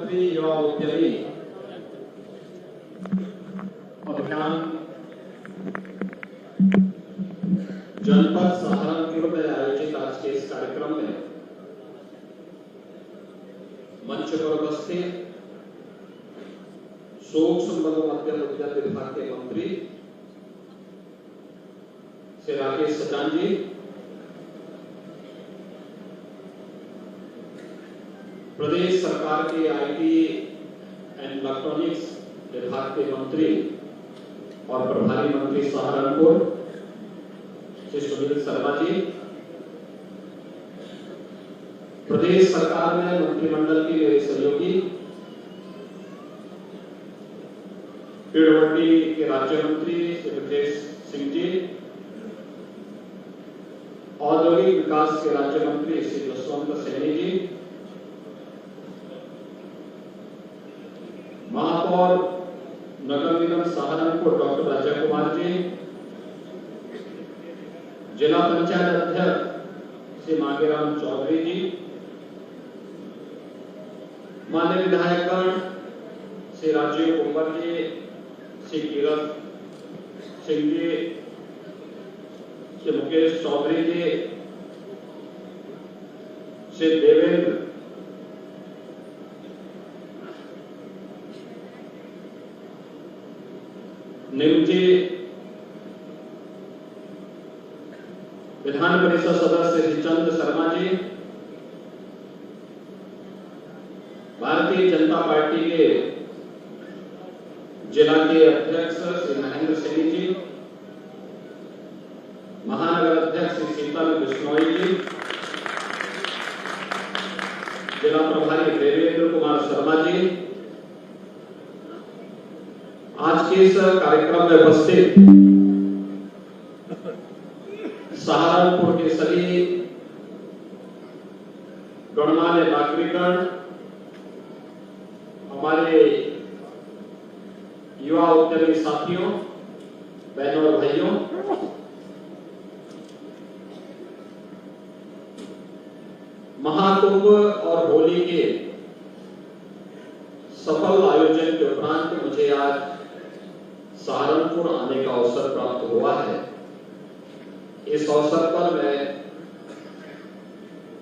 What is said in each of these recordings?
मुख्यमंत्री युवा उद्यमी अभियान जनपद सहारनपुर में आयोजित आज के इस कार्यक्रम में मंच पर उपस्थित सूक्ष्म लघु मध्यम उद्यम विभाग के मंत्री श्री राकेश सचान जी, प्रदेश सरकार के आईटी एंड इलेक्ट्रॉनिक्स विभाग के मंत्री और प्रभारी मंत्री सहारनपुर श्री सुनील शर्मा जी, प्रदेश सरकार में मंत्रिमंडल के मेरे सहयोगी पीडब्ल्यूडी के राज्य मंत्री श्री ब्रजेश सिंह जी, औद्योगिक विकास के राज्य मंत्री श्री जसवंत सैनी जी, महापौर नगर निगम सहारनपुर डॉक्टर अजय कुमार जी, जिला पंचायत अध्यक्ष श्री मांगेराम चौधरी जी, माननीय विधायकगण श्री राजीव कुंवर जी, श्री कीरत सिंह जी, श्री मुकेश चौधरी जी, श्री देवेंद्र नीम जी, विधान परिषद सदस्य श्री चंद्र शर्मा जी, भारतीय जनता पार्टी के जिला के अध्यक्ष श्री महेंद्र सिंह जी, महानगर अध्यक्ष श्री शीतल बिश्नोई जी, जिला प्रभारी देवेंद्र कुमार शर्मा जी, आज के इस कार्यक्रम में उपस्थित सहारनपुर के सभी गणमान्य नागरिकगण, हमारे युवा उद्यमी साथियों, बहनों और भाइयों, महाकुंभ और होली के सफल आयोजन के उपरांत मुझे आज सहारनपुर आने का अवसर प्राप्त हुआ है। इस अवसर पर मैं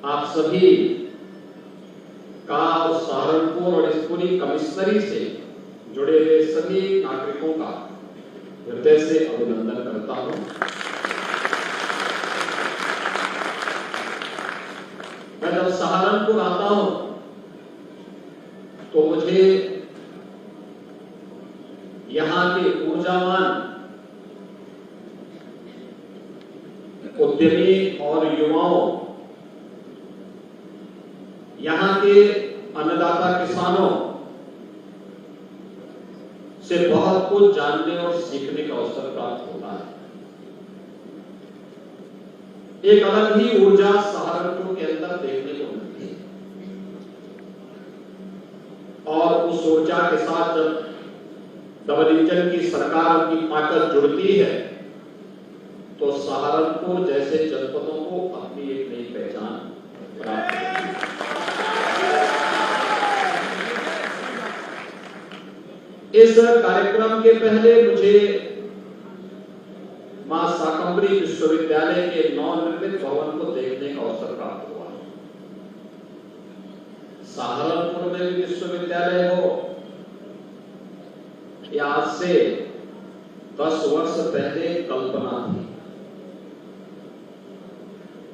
आप सभी का और सहारनपुर और इस पूरी कमिश्नरी से जुड़े हुए सभी नागरिकों का हृदय से अभिनंदन करता हूं। मैं जब सहारनपुर आता हूं तो मुझे यहाँ के ऊर्जावान उद्यमी और युवाओं, यहाँ के अन्नदाता किसानों से बहुत कुछ जानने और सीखने का अवसर प्राप्त होता है। एक अलग ही ऊर्जा सहारनपुर के अंदर देखने को मिलती है और उस ऊर्जा के साथ जब डबल इंजन की सरकार की ताकत जुड़ती है तो सहारनपुर जैसे जनपदों को अपनी एक नई पहचान प्राप्त होती है। इस कार्यक्रम के पहले मुझे मां शाकंभरी विश्वविद्यालय के नवनिर्मित भवन को देखने का अवसर प्राप्त हुआ। सहारनपुर में भी विश्वविद्यालय हो, यह आज से 10 वर्ष पहले कल्पना थी।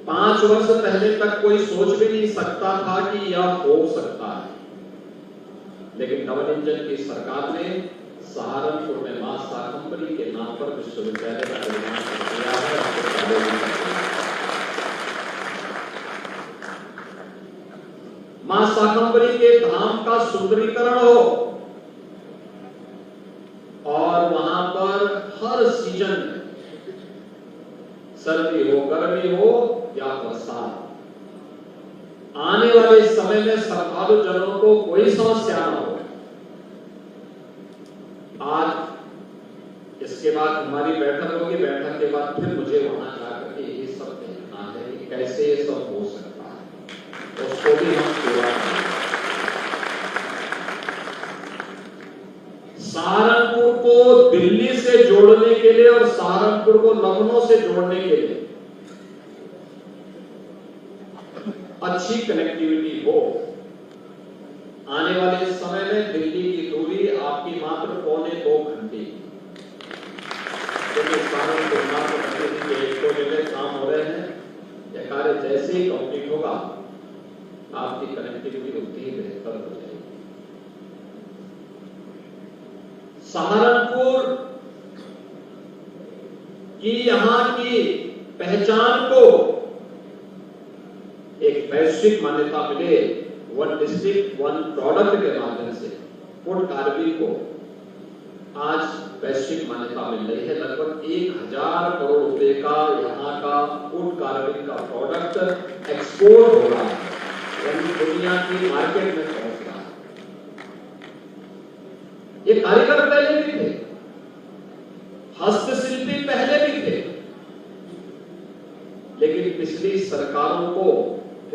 5 वर्ष पहले तक कोई सोच भी नहीं सकता था कि यह हो सकता है, लेकिन डबल इंजन की सरकार ने सहारनपुर में मां शाकंभरी के नाम पर विश्वविद्यालय का निर्माण कर दिया है। मां शाकंभरी के धाम का सुंदरीकरण हो और वहां पर हर सीजन में, सर्दी हो, गर्मी हो या बरसात, आने वाले समय में श्रद्धालु जनों को कोई समस्या न हो। आज इसके बाद हमारी बैठक होगी, बैठक के बाद फिर मुझे वहां जाकर के ये सब देखना है कि कैसे ये सब हो सकता है, उसको भी हम पूरा करें। और सहारनपुर को लखनऊ से जोड़ने के लिए अच्छी कनेक्टिविटी हो। आने वाले समय में दिल्ली की दूरी आपकी मात्र 1.25 घंटे की, क्योंकि सहारनपुर के 1-2 जगह काम हो रहे हैं। यह कार्य जैसे ही कंप्लीट होगा आपकी कनेक्टिविटी उतनी ही बेहतर हो जाएगी। सहारनपुर की यहां की पहचान को एक वैश्विक मान्यता मिले, वन डिस्ट्रिक्ट वन प्रोडक्ट के माध्यम से फूड कार्बिंग को आज वैश्विक मान्यता मिल रही है। लगभग 1000 करोड़ रुपए का यहाँ का फूड कार्बिंग का प्रोडक्ट एक्सपोर्ट हो रहा है, यानी दुनिया की मार्केट में पहुंच रहा है। ये कारीगर पहले भी थे, हस्तशिल्पी पहले भी थे, लेकिन पिछली सरकारों को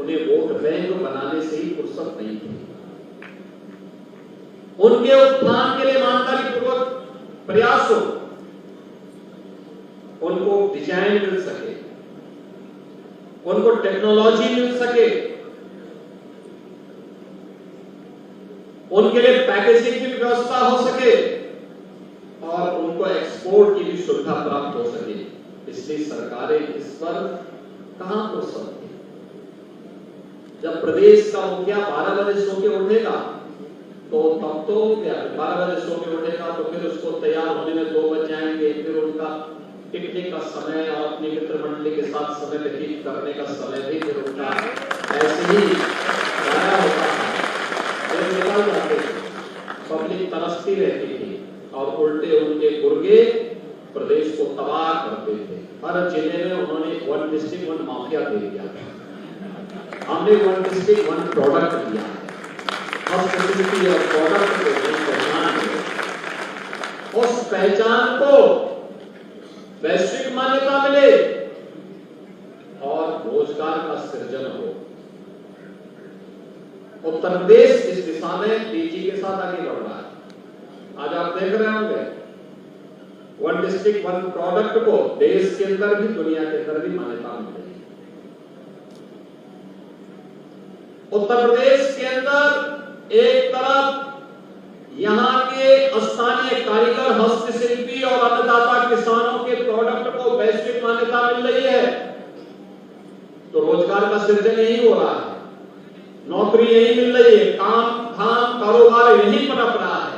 उन्हें वोट बैंक बनाने से ही फुर्सत नहीं थी। उनके उत्थान के लिए ईमानदारी पूर्वक प्रयास हो, उनको डिजाइन मिल सके, उनको टेक्नोलॉजी मिल सके, उनके लिए पैकेजिंग की व्यवस्था हो सके और उनको एक्सपोर्ट की भी सुविधा प्राप्त हो सके। पिछली सरकारें इस पर कहां फुर्सत थी। जब प्रदेश का मुखिया 12 बजे सो के उठेगा तो तब तो क्या 12 बजे सो के उठेगा तो फिर उसको तैयार होने में 2 बज जाएंगे, फिर उनका पिकनिक का समय और अपनी मित्र मंडली के साथ समय व्यतीत करने का समय भी फिर उनका ऐसे ही गाया होता था, फिर निकल जाते थे। पब्लिक तरसती रहती थी और उल्टे उनके गुर्गे प्रदेश को तबाह करते थे। हर जिले में उन्होंने वन डिस्ट्रिक्ट वन माफिया दे दिया था। हमने वन डिस्ट्रिक्ट वन प्रोडक्ट दिया है, हस्तशिल्पी और प्रोडक्ट को पहचान है। उस पहचान को वैश्विक मान्यता मिले और रोजगार का सृजन हो। उत्तर प्रदेश इस दिशा में तेजी के साथ आगे बढ़ रहा है। आज आप देख रहे होंगे वन डिस्ट्रिक्ट वन प्रोडक्ट को देश के अंदर भी दुनिया के अंदर भी मान्यता मिल रही है। उत्तर प्रदेश के अंदर एक तरफ यहां के स्थानीय कारीगर, हस्तशिल्पी और अन्नदाता किसानों के प्रोडक्ट को वैश्विक मान्यता मिल रही है, तो रोजगार का सृजन यही हो रहा है, नौकरी यही मिल रही है, काम धाम कारोबार यही पनप रहा है।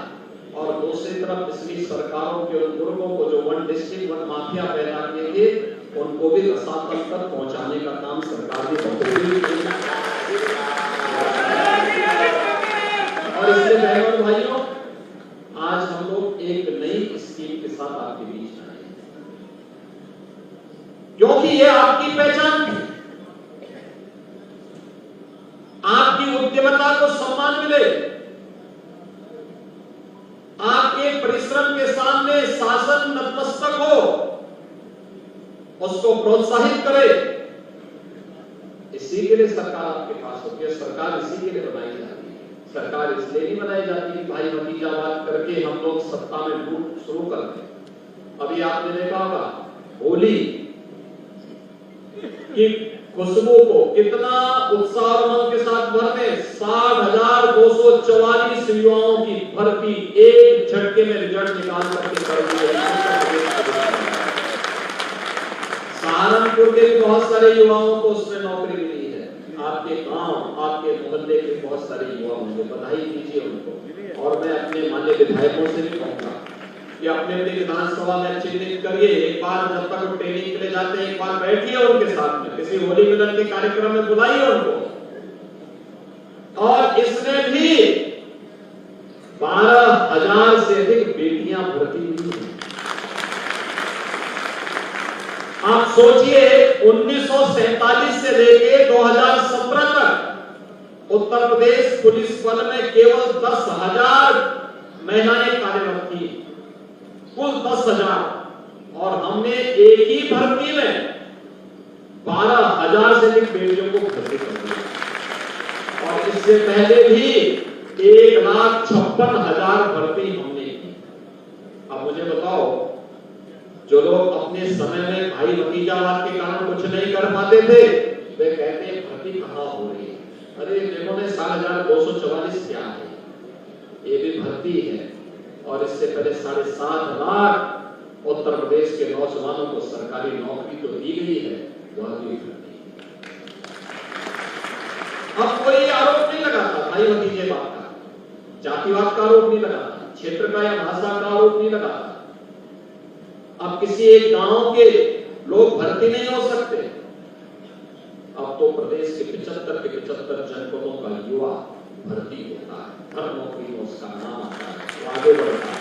और दूसरी तरफ पिछली सरकारों के उन गुर्गों को जो वन डिस्ट्रिक्ट वन माफिया पैदा किए थे, उनको भी रसातल तक पहुंचाने का काम सरकार ने किया। और इसलिए बहनों और भाइयों, आज हम लोग एक नई स्कीम के साथ आपके बीच आए हैं, क्योंकि ये आपकी पहचान थी। आपकी उद्यमता को सम्मान मिले, आपके परिश्रम के सामने शासन नतमस्तक हो, उसको प्रोत्साहित करे। इसी के लिए सरकार आपके पास होती है। सरकार इसी के लिए बनाई जाती है। सरकार इसलिए नहीं बनाई जाती भाई भतीजावाद करके हम लोग सत्ता में लूट शुरू करते हैं। अभी आपने देखा होगा होली की खुशबू को कितना उत्साह और उमंग के साथ भरते, 60,244 युवाओं की भर्ती एक झटके में रिजल्ट निकाल करके कर दी है। सहारनपुर के बहुत सारे युवाओं को उसमें नौकरी मिली है। आपके गांव, आपके मोहल्ले के बहुत सारे युवा होंगे, बधाई दीजिए उनको। और मैं अपने माननीय विधायकों से भी कहूंगा कि अपने अपने विधानसभा में चिन्हित करिए, एक बार जब तक वो ट्रेनिंग के लिए जाते हैं एक बार बैठिए उनके साथ में, किसी होली मिलन के कार्यक्रम में बुलाइए उनको। और इसमें भी 12,000 से अधिक बेटियां भर्ती हुई हैं। आप सोचिए 1947 से लेके 2017 तक उत्तर प्रदेश पुलिस बल में केवल 10,000 महिलाएं कार्यरत थी, कुल 10,000। और हमने एक ही भर्ती में 12,000 से अधिक बेटियों को भर्ती कर दिया। और इससे पहले भी 1,56,000 भर्ती हमने की। अब मुझे बताओ जो लोग अपने समय में भाई भतीजावाद के कारण कुछ नहीं कर पाते थे, वे कहते हैं भर्ती कहाँ हो रही है। अरे देखो ने 7,244 क्या है, ये भी भर्ती है। और इससे पहले 7.5 लाख उत्तर प्रदेश के नौजवानों को सरकारी नौकरी तो दी गई है, वह भी भर्ती। अब कोई आरोप नहीं लगाता भाई भतीजेवाद का, जातिवाद का आरोप नहीं लगाता, क्षेत्र का या भाषा का आरोप नहीं लगाता। अब किसी एक गांव के लोग भर्ती नहीं हो सकते। अब तो प्रदेश के 75 के 75 जनपदों का युवा भर्ती होता है, हर नौकरी में उसका नाम आता है, वो आगे बढ़ता है।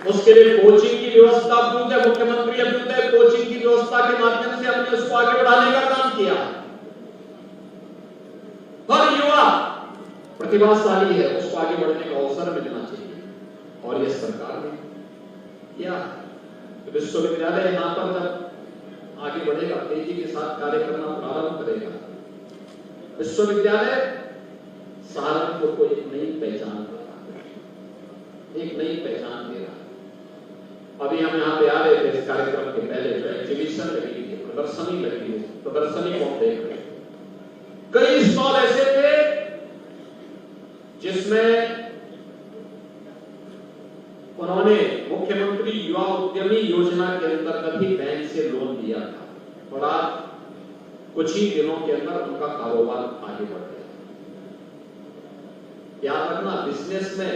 उसके लिए कोचिंग की व्यवस्था अद्भुत है, मुख्यमंत्री अद्भुत है, कोचिंग की व्यवस्था के माध्यम से हमने उसको आगे बढ़ाने का काम किया। हर युवा प्रतिभाशाली है, उसको आगे बढ़ने का अवसर मिलना चाहिए, और यह सरकार ने किया। विश्वविद्यालय यहां पर जब आगे बढ़ेगा, तेजी के साथ कार्य करना प्रारंभ करेगा, विश्वविद्यालय सहारनपुर को एक नई पहचान दे रहा है, एक नई पहचान दे रहा है। अभी हम यहाँ पे आ रहे थे, इस कार्यक्रम के पहले जो एग्जीबिशन लगी थी, प्रदर्शनी लगी थी, प्रदर्शनी को हम देख रहे थे। कई स्टॉल ऐसे थे जिसमें उन्होंने मुख्यमंत्री युवा उद्यमी योजना के अंतर्गत ही बैंक से लोन लिया था, और आज कुछ ही दिनों के अंदर उनका कारोबार आगे बढ़ गया। याद रखना, बिजनेस में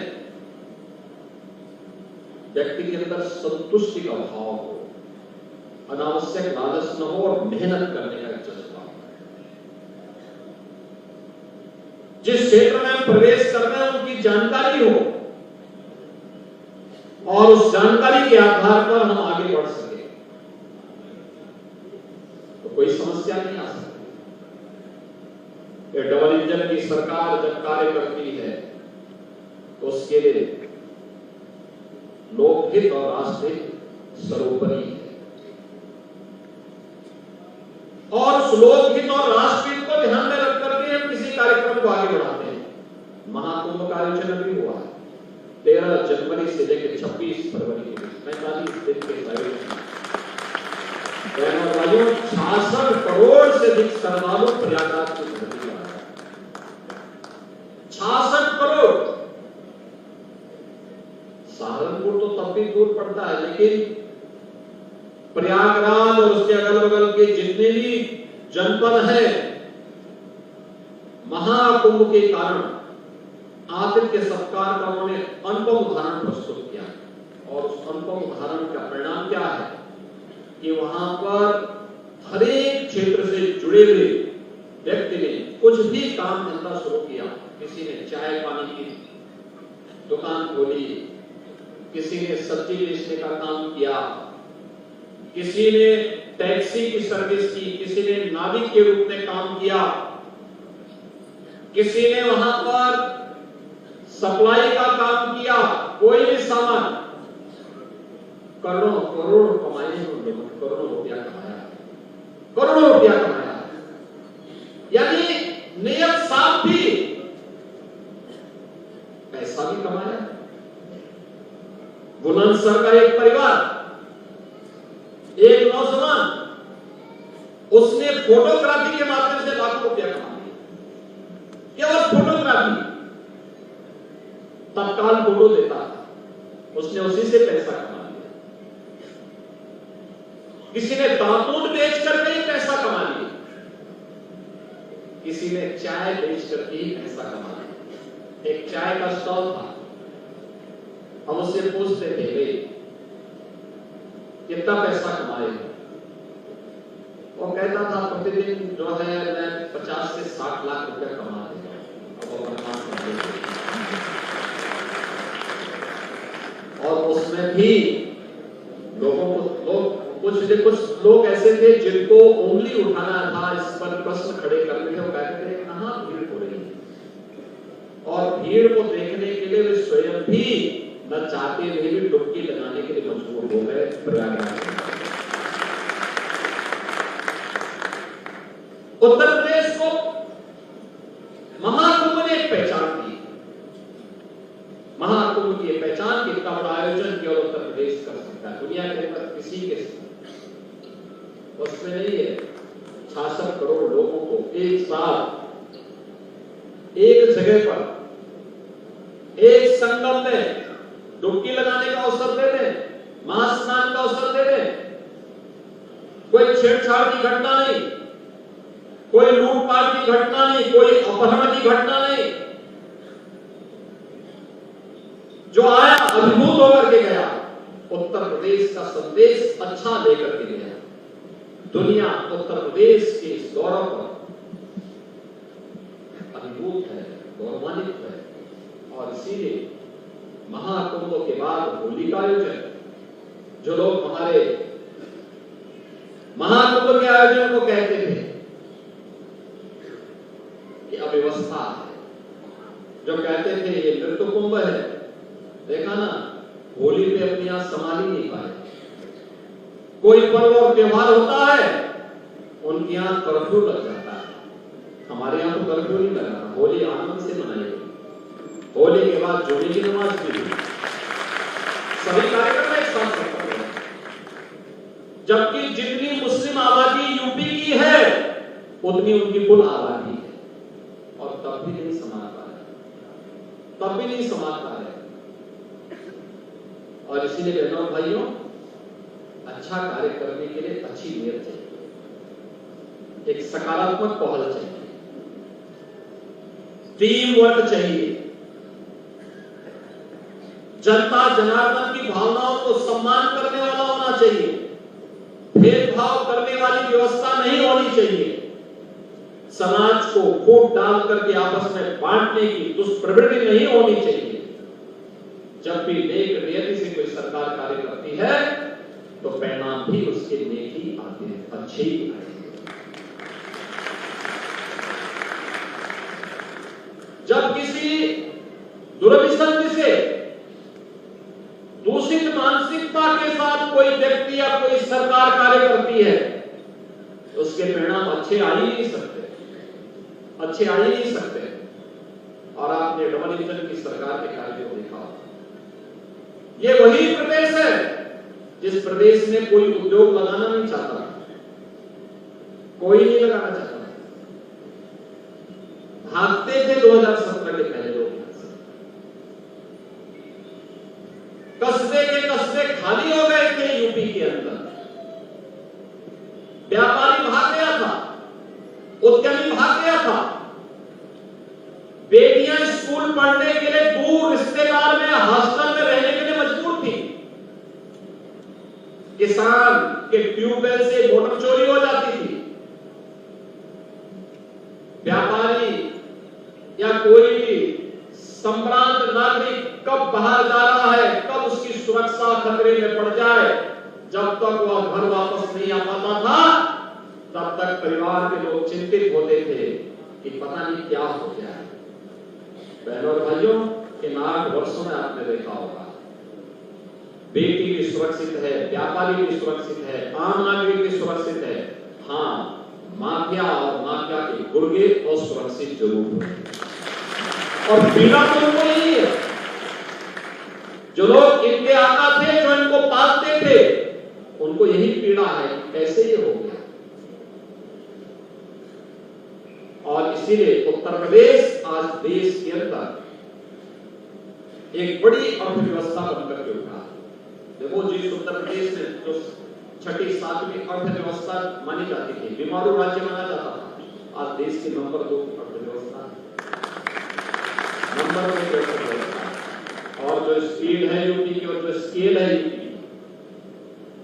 व्यक्ति के अंदर संतुष्टि का भाव हो, अनावश्यक लालच न हो, और मेहनत करने का जज्बा हो। जिस क्षेत्र में प्रवेश कर रहे हैं उनकी जानकारी हो, और उस जानकारी के आधार पर हम आगे बढ़ सके, तो कोई समस्या नहीं आ सकती। डबल इंजन की सरकार जब कार्य करती है तो उसके लिए लोकहित और राष्ट्रहित सर्वोपरि है, और उस लोकहित और राष्ट्रहित को ध्यान में रख करके हम किसी कार्यक्रम को आगे बढ़ाते हैं। महाकुंभ का आयोजन अभी हुआ है 13 जनवरी से लेकर 26 फरवरी के बीच 45 दिन के आयोजन। 66 करोड़ से अधिक श्रद्धालु प्रयागराज की धरती पर आए। 66 करोड़। सहारनपुर तो तब भी दूर पड़ता है, लेकिन प्रयागराज और उसके अगल बगल के जितने भी जनपद हैं, महाकुंभ के कारण आतिथ्य सत्कार का उन्होंने अनुपम उदाहरण प्रस्तुत किया, और उस अनुपम उदाहरण का परिणाम क्या है कि वहां पर हर एक क्षेत्र से जुड़े हुए व्यक्ति ने कुछ भी काम धंधा शुरू किया। किसी ने चाय पानी की दुकान खोली, किसी ने सब्जी बेचने का काम किया, किसी ने टैक्सी की सर्विस की, किसी ने नाविक के रूप में काम किया, किसी ने वहां पर सप्लाई का काम किया। कोई भी सामान, करोड़ों करोड़ कमाए हैं उन लोगों ने, करोड़ों रुपया कमाया, करोड़ों रुपया कमाया। यानी नियत साफ भी, पैसा भी कमाया। बुलंदशहर का एक परिवार, एक नौजवान, उसने फोटोग्राफी के माध्यम से लाखों रुपया कमा लिया। केवल फोटोग्राफी, तत्काल फोटो देता था, उसने उसी से पैसा कमा लिया। किसी ने दातून बेच करके ही पैसा कमा लिया, किसी ने चाय बेच करके ही पैसा कमा लिया। एक चाय का स्टॉल था, हम उससे पूछते थे भाई कितना पैसा कमाए, वो कहता था प्रतिदिन जो है मैं 50 से 60 लाख रुपया कमा देता हूं। और उसमें भी लोगों को कुछ लोग ऐसे थे जिनको उंगली उठाना था, इस पर प्रश्न खड़े करते थे। वो कहते थे कहां भीड़ हो रही है, और भीड़ को देखने के लिए वे स्वयं भी न चाहते हुए भी डुबकी लगाने के लिए मजबूर हो गए प्रयागराज। उत्तर प्रदेश को महाकुंभ ने पहचान दी। महाकुंभ की पहचान, कितना बड़ा आयोजन किया उत्तर प्रदेश प्रदेश कर सकता है, दुनिया के अंदर किसी के उसमें नहीं है। 66 करोड़ लोगों को एक साथ एक जगह पर एक संगम में डुबकी लगाने का अवसर दे दें, महास्नान का अवसर दे दें। कोई छेड़छाड़ की घटना नहीं, कोई लूटपाट की घटना नहीं, कोई अपहरण की घटना नहीं। जो आया अभिभूत होकर के गया, उत्तर प्रदेश का संदेश अच्छा लेकर के गया। दुनिया उत्तर प्रदेश के इस गौरव पर अभिभूत है, गौरवान्वित है। और इसीलिए महाकुंभ के बाद होली का आयोजन, जो लोग हमारे महाकुंभ के आयोजन को कहते थे कि अव्यवस्था है, जो कहते थे ये मृत्यु कुंभ है, देखा ना, होली पे अपने यहां संभाल ही नहीं पाए। कोई पर्व और त्योहार होता है, उनके यहां कर्फ्यू लग जाता है, हमारे यहां तो कर्फ्यू नहीं लगा, होली आनंद से मनाई गई। होली के बाद जुमे की नमाज भी सभी कार्यक्रम एक साथ करते हैं। जबकि जितनी मुस्लिम आबादी यूपी की है, उतनी उनकी कुल आबादी है, और तब भी नहीं समाज पा रहे, तब भी नहीं समाज पा रहे। और इसीलिए बहनों और भाइयों, अच्छा कार्य करने के लिए अच्छी नीयत चाहिए, एक सकारात्मक पहल चाहिए, टीम वर्क चाहिए, जनता जनार्दन की भावनाओं को सम्मान करने वाला होना चाहिए, भेदभाव करने वाली व्यवस्था नहीं होनी चाहिए, समाज को फूट डाल करके आपस में बांटने की दुष्प्रवृत्ति नहीं होनी चाहिए। जब भी नेक नियति से कोई सरकार कार्य करती है, तो परिणाम भी उसके नेक ही आते हैं, अच्छे ही आते हैं। जब किसी दुर्विसंधि से, दूषित मानसिकता के साथ कोई व्यक्ति या कोई सरकार कार्य करती है, तो उसके परिणाम अच्छे आ ही नहीं सकते, अच्छे आ ही नहीं सकते। और आपने डबल इंजन की सरकार के कार्य को देखा, ये वही प्रदेश है जिस प्रदेश में कोई उद्योग लगाना नहीं चाहता, कोई नहीं लगाना चाहता, भागते थे 2017 के पहले लोग, कस्बे के कस्बे खाली हो गए थे यूपी के अंदर, व्यापारी भाग गया था, उद्यमी भाग गया था, बेटियां स्कूल पढ़ने के लिए दूर रिश्तेदार में हॉस्टल में रहने के लिए मजबूर थी, किसान के ट्यूबवेल से मोटर चोरी हो जाती थी, व्यापारी या कोई भी संभ्रांत नागरिक कब बाहर जा रहा है, कब उसकी सुरक्षा खतरे में पड़ जाए, जब तक वह घर वापस नहीं आ पाता था, तब तक परिवार के लोग चिंतित होते थे कि पता नहीं क्या हो गया है। बहनों और भाइयों, इन 8 वर्षों में आपने देखा होगा, बेटी भी सुरक्षित है, व्यापारी भी सुरक्षित है, आम नागरिक भी सुरक्षित है। हाँ, माफिया और माफिया के गुर्गे असुरक्षित जरूर है, और पीड़ा तो उनको नहीं है। जो लोग इनके आका थे, जो इनको पालते थे, उनको यही पीड़ा है, कैसे ये हो गया। और इसीलिए उत्तर प्रदेश आज देश के अंदर एक बड़ी अर्थव्यवस्था बनकर के उठा। देखो, जिस उत्तर प्रदेश में जो 6ठी 7वीं अर्थव्यवस्था मानी जाती थी, बीमारू राज्य माना जाता था, आज देश की नंबर 2 अर्थव्यवस्था, नंबर 2 अर्थव्यवस्था। और जो स्पीड है यूपी की और जो स्केल है यूपी की,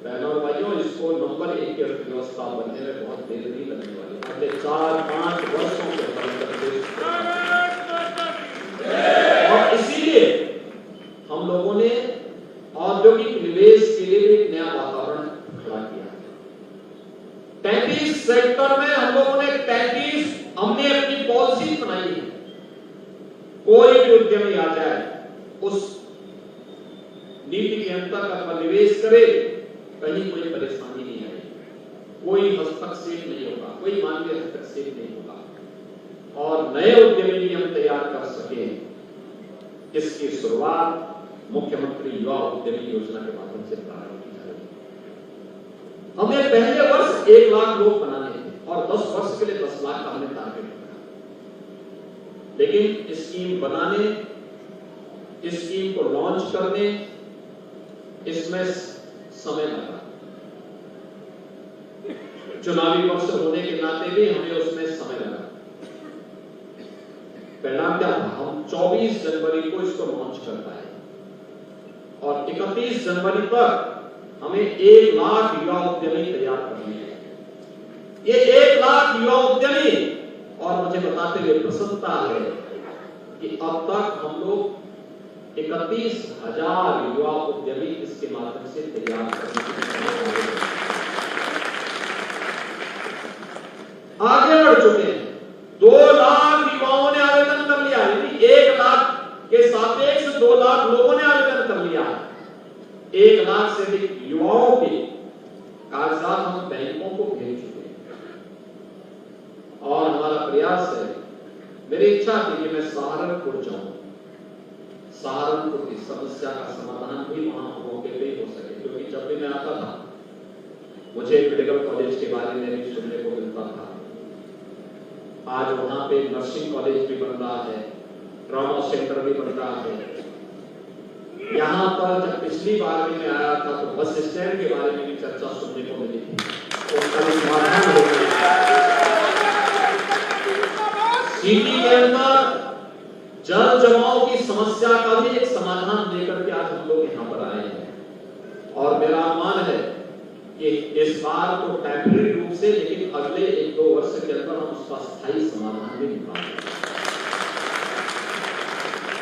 बहनों और भाइयों, इसको नंबर 1 की अर्थव्यवस्था बनने में बहुत देर नहीं लगने वाली, अगले 4-5 वर्षों के अंदर। और इसीलिए हम लोगों ने औद्योगिक निवेश के लिए एक नया वातावरण खड़ा किया। 33 सेक्टर में हम लोगों ने 33 हमने अपनी पॉलिसी बनाई है। कोई भी उद्यमी आ जाए, उस नीति के अंतर्गत निवेश करे, कहीं कोई परेशानी नहीं आएगी, कोई हस्तक्षेप नहीं होगा, कोई मानवीय हस्तक्षेप नहीं होगा, और नए उद्यमी भी हम तैयार कर सके। इसकी शुरुआत मुख्यमंत्री युवा उद्यमी योजना के माध्यम से प्रारंभ की जा रही है। हमें पहले वर्ष 1 लाख लोग बनाने थे और 10 वर्ष के लिए 10 लाख का हमने टारगेट रखा, लेकिन स्कीम बनाने, इस स्कीम को लॉन्च करने, इसमें समय लगा। चुनावी वर्ष होने के नाते भी हमें उसमें समय लगा। परिणाम क्या था? हम 24 जनवरी को इसको लॉन्च कर पाए और 31 जनवरी तक हमें 1 लाख युवा उद्यमी तैयार करने हैं। ये 1 लाख युवा उद्यमी, और मुझे बताते हुए प्रसन्नता है कि अब तक हम लोग 31,000 युवा उद्यमी इसके माध्यम से तैयार करने आगे बढ़ चुके हैं। 2 लाख युवाओं ने आवेदन कर लिया, यानी 1 लाख के सापेक्ष 2 लाख लोगों ने आवेदन कर लिया। 1 लाख से अधिक युवाओं के कागजात हम बैंकों को भेज चुके हैं और हमारा प्रयास है, मेरी इच्छा थी कि मैं सहारनपुर जाऊं, सहारनपुर की समस्या का समाधान भी वहां मौके पे हो सके, क्योंकि जब भी मैं आता था मुझे मेडिकल कॉलेज के बारे में भी सुनने को मिलता था। आज वहां पे नर्सिंग कॉलेज भी बन रहा है, ट्रॉमा सेंटर भी बन रहा है। यहाँ पर जब पिछली बार भी मैं आया था तो बस स्टैंड के बारे में भी चर्चा सुनने को मिली थी, उसका भी समाधान हो गया। सिटी के अंदर जल जमाव की समस्या का भी एक समाधान लेकर के आज हम लोग यहाँ पर आए हैं और मेरा अनुमान है कि इस बार तो टेम्परेरी रूप से, लेकिन अगले 1-2 वर्ष के अंदर हम उसका स्थायी समाधान भी निकालेंगे।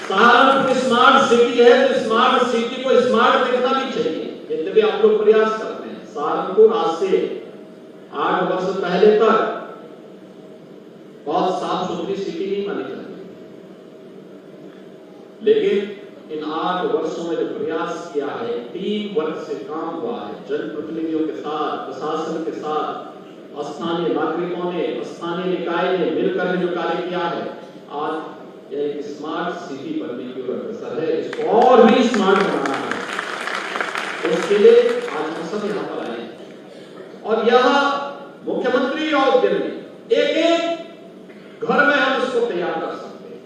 सहारनपुर स्मार्ट सिटी है तो स्मार्ट सिटी को स्मार्ट देखना भी चाहिए, जितने भी आप लोग प्रयास करते हैं। सहारनपुर आज से 8 वर्ष पहले तक बहुत साफ सुथरी सिटी नहीं मानी जाती, लेकिन इन 8 वर्षों में जो प्रयास किया है, टीम वर्क से काम हुआ है, जनप्रतिनिधियों के साथ, प्रशासन के साथ, स्थानीय नागरिकों ने, स्थानीय निकाय ने मिलकर जो कार्य किया है, आज यह एक स्मार्ट सिटी बनने की ओर अग्रसर है। इसको और भी स्मार्ट बनाना है, उसके लिए आज हम सब यहाँ पर आए हैं और यह मुख्यमंत्री और उद्यमी एक घर में हम इसको तैयार कर सकते हैं।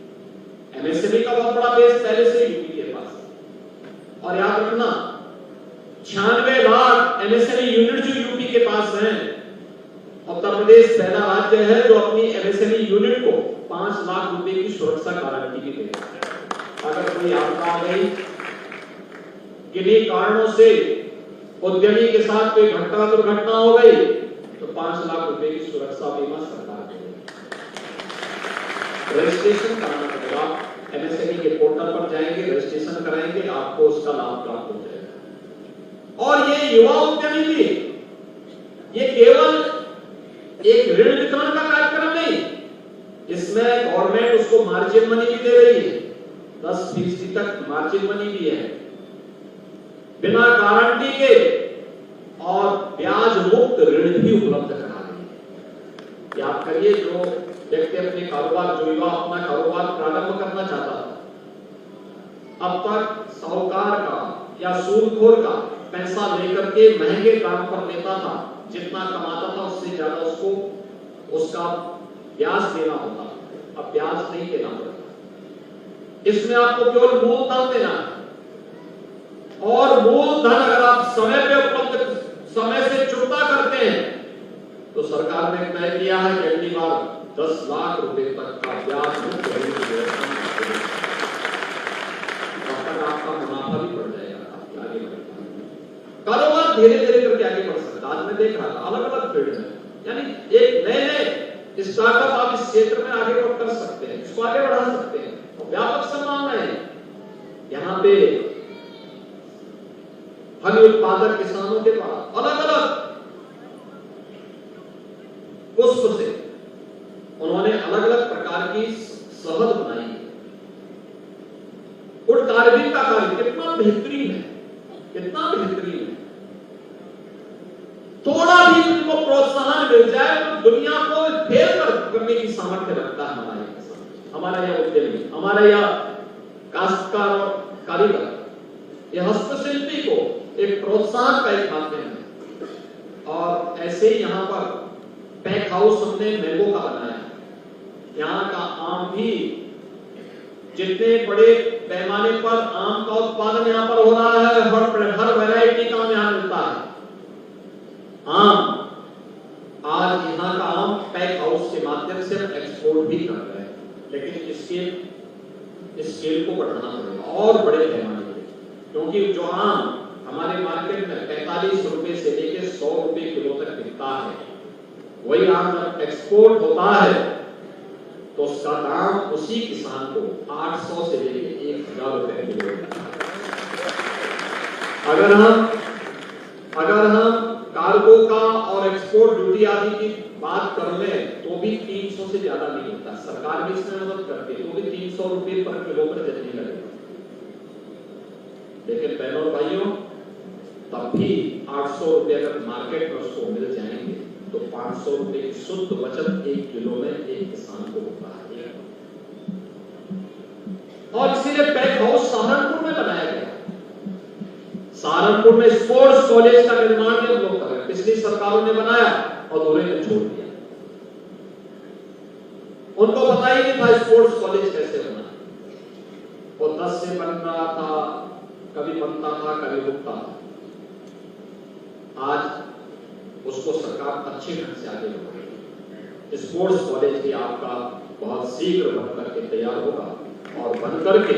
एमएसएमई का बहुत बड़ा बेस पहले से यूपी के पास है और याद रखना 96 लाख एमएसएमई यूनिट जो यूपी के पास हैं। उत्तर प्रदेश पहला राज्य है जो अपनी एमएसएमई यूनिट को 5 लाख रुपए की सुरक्षा गारंटी भी दे रहा है। अगर कोई आपदा आ गई, किन्हीं कारणों से उद्यमी के साथ कोई घटना दुर्घटना हो गई तो 5 लाख रुपए की सुरक्षा बीमा सरकार देगी। रजिस्ट्रेशन कराना पड़ेगा, एमएसएमई के पोर्टल पर जाएंगे, रजिस्ट्रेशन कराएंगे, आपको उसका लाभ प्राप्त हो जाएगा। और ये युवा उद्यमी भी, ये केवल एक ऋण वितरण का कार्यक्रम नहीं, इसमें गवर्नमेंट उसको मार्जिन मनी भी दे रही है, 10% तक मार्जिन मनी भी है, बिना गारंटी के, और ब्याज मुक्त ऋण भी उपलब्ध करा रही है। याद करिए, जो व्यक्ति अपने कारोबार, जो युवा अपना कारोबार प्रारंभ करना चाहता था, अब तक साहूकार का या सूदखोर का पैसा लेकर के महंगे दाम पर लेता था, जितना कमाता था उससे ज्यादा उसको उसका ब्याज देना होता, अब ब्याज नहीं देना पड़ता। इसमें आपको केवल मूलधन देना है और मूलधन अगर आप समय पे उपलब्ध, समय से चुकता करते हैं तो सरकार ने तय किया है कि अगली बार 10 लाख रुपए तक का ब्याज मुक्त ऋण की व्यवस्था आपका मुनाफा भी बढ़ जाएगा, आपके आगे बढ़ेगा, कारोबार धीरे धीरे करके आगे बढ़ सकता है। आज मैं देख रहा था अलग अलग फील्ड में, यानी एक नए नए स्टार्टअप आप इस क्षेत्र में आगे कर सकते हैं, इसको आगे बढ़ा सकते हैं और व्यापक संभावना है। यहाँ पे फल उत्पादक किसानों के पास अलग अलग पुष्प से उन्होंने अलग अलग प्रकार की शहद बनाई है। उड कार्बिंग का कार्य कितना बेहतरीन है, कितना बेहतरीन है। थोड़ा भी उनको प्रोत्साहन मिल जाए तो दुनिया को फेल करने की सामर्थ्य रखता है हमारा यह किसान, हमारा यह उद्यमी, हमारा यह काश्तकार और कारीगर। ये हस्तशिल्पी को एक प्रोत्साहन का एक माध्यम है। और ऐसे ही यहाँ पर पैक हाउस हमने मैंगो का बनाया। यहाँ का आम भी, जितने बड़े पैमाने पर आम का उत्पादन यहाँ पर हो रहा है, हर वैरायटी का आम यहाँ मिलता है। आम आज यहाँ का आम पैक हाउस के माध्यम से हम एक्सपोर्ट भी कर रहे हैं, लेकिन स्केल को बढ़ाना पड़ेगा और बड़े पैमाने पे, क्योंकि जो आम हमारे मार्केट में 45 रुपए से लेकर 100 रुपए किलो तक बिकता है, वही आम जब एक्सपोर्ट होता है तो उसका दाम उसी किसान को 800 से लेकर 1000 रुपए किलो मिलता है। अगर हम कार्गो का और एक्सपोर्ट ड्यूटी आदि की बात कर लें तो भी 300 से ज्यादा नहीं होता। सरकार भी इसमें मदद करती है, तो भी 300 रुपए पर किलो पर देने लगेगा। लेकिन बहनों और भाइयों, तब भी 800 रुपए अगर मार्केट में उसको मिल जाएंगे तो 500 रुपए की शुद्ध बचत 1 किलो में एक किसान को होता है। और इसीलिए पैक हाउस सहारनपुर में बनाया गया। सहारनपुर में स्पोर्ट्स कॉलेज का निर्माण हम लोग कर रहे हैं। पिछली सरकारों ने बनाया और अधूरे में छोड़ दिया। उनको पता ही नहीं था स्पोर्ट्स कॉलेज कैसे बना। वो 10 से बन रहा था, कभी बनता था, कभी रुकता था। आज उसको सरकार अच्छे ढंग से आगे बढ़ा रही है। स्पोर्ट्स कॉलेज भी आपका बहुत शीघ्र बनकर के तैयार होगा और बनकर के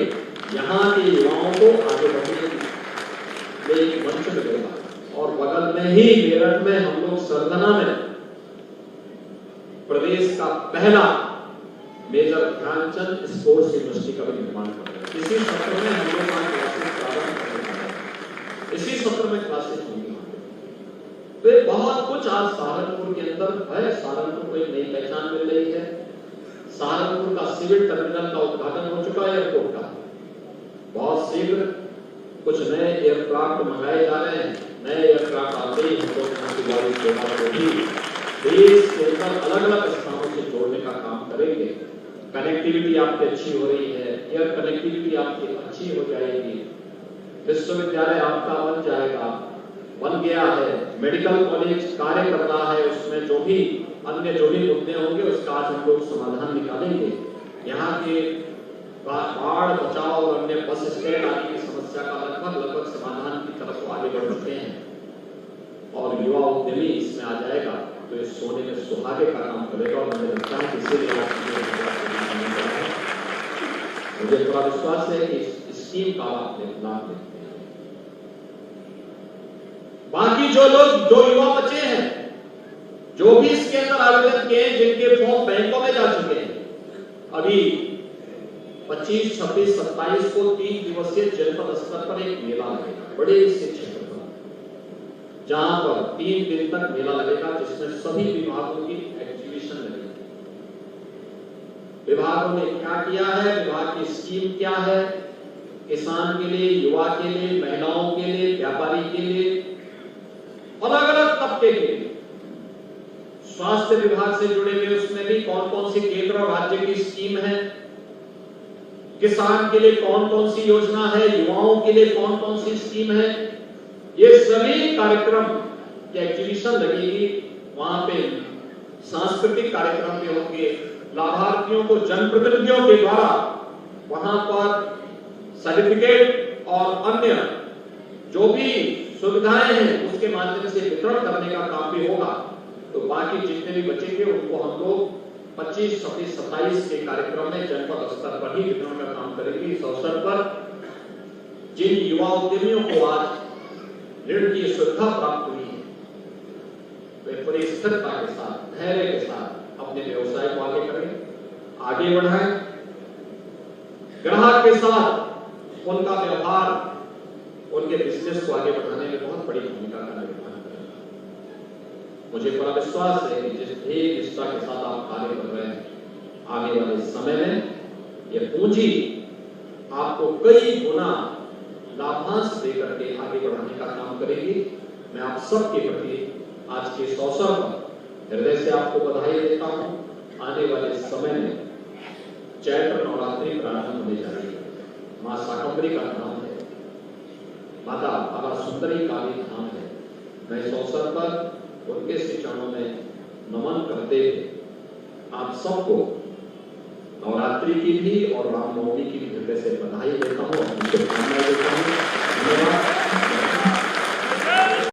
यहाँ के युवाओं को आगे बढ़ने की एक मंच मिलेगा। और बगल में ही मेरठ में हम लोग सरगना में प्रदेश का पहला मेजर ध्यानचंद स्पोर्ट्स यूनिवर्सिटी का भी निर्माण कर रहे हैं। इसी सत्र में हम लोग क्लासेस प्रारंभ करने जा रहे हैं। इसी सत्र में क्लासेस होंगी। तो बहुत कुछ आज सहारनपुर के अंदर है। सहारनपुर को एक नई पहचान मिल रही है। सहारनपुर का सिविल टर्मिनल का उद्घाटन हो चुका है एयरपोर्ट का। बहुत शीघ्र कुछ नए एयरक्राफ्ट मंगाए जा रहे हैं। नए एयरक्राफ्ट आते ही हम लोग यहाँ की वायु सेवा को भी देश के अंदर अलग अलग स्थानों से जोड़ने का काम करेंगे। कनेक्टिविटी आपकी अच्छी हो रही है, एयर कनेक्टिविटी आपकी अच्छी हो जाएगी, विश्वविद्यालय आपका बन जाएगा, बन गया है, मेडिकल कॉलेज कार्य कर रहा है, उसमें जो भी अन्य जो भी मुद्दे होंगे उसका आज हम लोग समाधान निकालेंगे। यहाँ के बाढ़ बचाव और अन्य बस स्टैंड आदि की समस्या का लगभग समाधान की तरफ तो आगे बढ़ चुके हैं और युवा उद्यमी इसमें आ जाएगा तो इस सोने में सुहागे का काम करेगा। और मुझे लगता है कि इसीलिए मुझे पूरा विश्वास है कि इस स्कीम का आप लाभ लेते हैं। बाकी जो लोग, जो युवा बचे हैं, जो भी इसके अंदर आवेदन किए हैं, जिनके फॉर्म बैंकों में जा चुके हैं, अभी 25, 26, 27 को 3 दिवसीय जनपद स्तर पर एक मेला लगेगा बड़े से क्षेत्र पर, जहां पर 3 दिन तक मेला लगेगा, जिसमें सभी विभागों की एग्जीबिशन लगेगी। विभागों ने क्या किया है, विभाग की स्कीम क्या है, किसान के लिए, युवा के लिए, महिलाओं के लिए, व्यापारी के लिए, अलग अलग तबके के लिए, स्वास्थ्य विभाग से जुड़े हुए उसमें भी कौन कौन सी केंद्र और राज्य की स्कीम है, किसान के लिए कौन कौन सी योजना है, युवाओं के लिए कौन कौन सी स्कीम है, ये सभी कार्यक्रम की एग्जीबिशन लगेगी। वहां पे सांस्कृतिक कार्यक्रम भी होंगे, लाभार्थियों को जनप्रतिनिधियों के द्वारा वहां पर सर्टिफिकेट और अन्य जो भी सुविधाएं हैं उसके माध्यम से वितरण करने का काम भी होगा। तो बाकी जितने भी बचेंगे उनको हम लोग 25, 26, 27 के कार्यक्रम में जनपद स्तर पर ही वितरण का काम करेंगे। इस अवसर पर जिन युवा उद्यमियों को आज ऋण की सुविधा प्राप्त हुई है, वे पूरी स्थिरता के साथ, धैर्य के साथ अपने व्यवसाय को आगे करें, आगे बढ़ाएं, ग्राहक के साथ उनका व्यवहार, उनके बिजनेस को आगे बढ़ाने में बहुत बड़ी भूमिका का निर्वहन करेगा। मुझे पूरा विश्वास है कि जिस एक निष्ठा के साथ आप कार्य कर रहे हैं, आने वाले समय में यह पूंजी आपको कई गुना लाभांश देकर के आगे बढ़ाने का काम करेगी। मैं आप सबके प्रति आज के इस अवसर पर हृदय से आपको बधाई देता हूं। आने वाले समय में चैत्र नवरात्रि प्रारंभ होने जा रही है। मां शाकंभरी का नाम है। माता बाबा सुंदरी काली धाम है। मैं इस अवसर पर उनके श्री चरणों में नमन करते हुए आप सबको नवरात्रि की भी और रामनवमी की भी हृदय से बधाई देता हूँ और शुभकामनाएं देता हूँ।